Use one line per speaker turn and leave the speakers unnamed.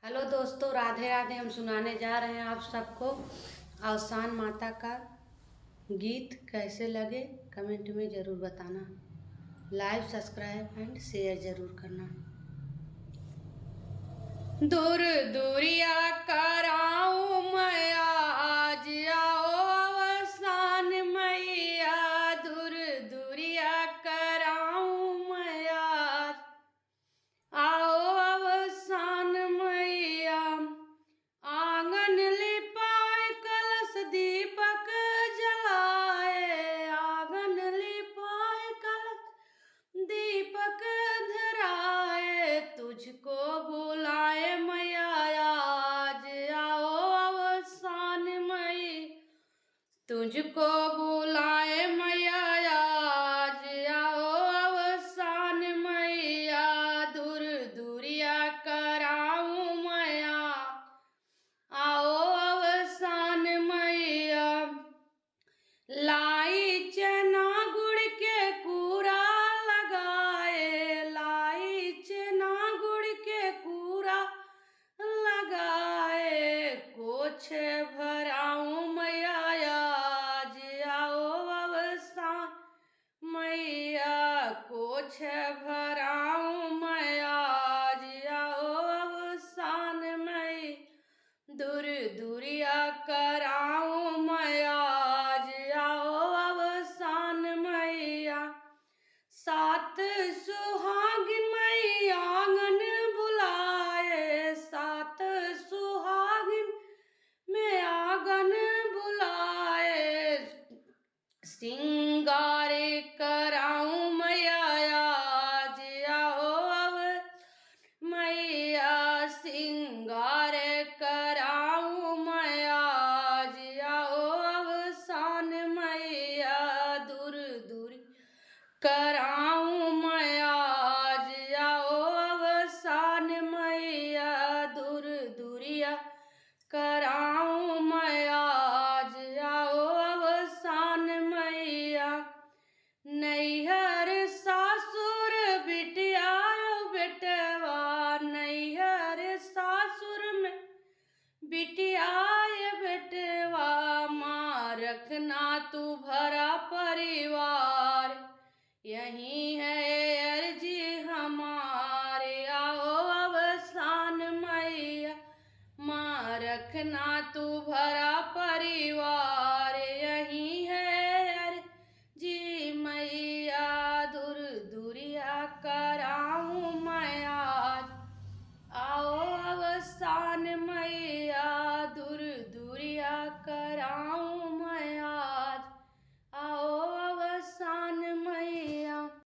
Hello दोस्तों, राधे राधे। हम सुनाने जा रहे हैं आप सबको अवसान माता का गीत। कैसे लगे कमेंट में ज़रूर बताना। लाइक, सब्सक्राइब एंड शेयर ज़रूर करना। दूर दूरिया कराऊं मैं आज, आओ अवसान मैया। दूर दूरिया कराऊं मैं आज, आओ अवसान मैया। आंगन लिपाए कलश दीपक जलाए, आंगन लिपाए कलश दीपक धराए। तुझको बुलाए मैया आज, आओ अवसान मई। तुझको बुलाए मैया आज, आओ अवसान मैया। दूर दूरिया कराऊं मैया, आओ अवसान मैया। लाई चना गुड़ के कूरा लगाए, लाई चना गुड़ के कूरा लगाए। कोछ भराऊं मैया आज, आओ अवसान मैया। कोछ भराऊं मैं आज, आओ अवसान मई। दूर दूरिया कराऊं मैं आज, आओ अवसान मैया। सात सुहागिन मई आंगन बुलाए, सात सुहागिन में आंगन बुलाए। सिंगारे कराऊं मैया आज, आओ अब मैया। सिंगार कराऊं मैं आज, आओ अवसान मैया। दूर दूर कराऊं मैं आज, आओ अवसान मैया। दूर दूरिया कराऊं मैं आज, आओ अवसान मैया। नैहर सासुर बिटिया बेटवा, नैहर सासुर में बिटिया बेटवा। माँ रखना तू भरा परिवार, यही है अर्जी हमारे, आओ अवसान मैया। माँ रखना तू भरा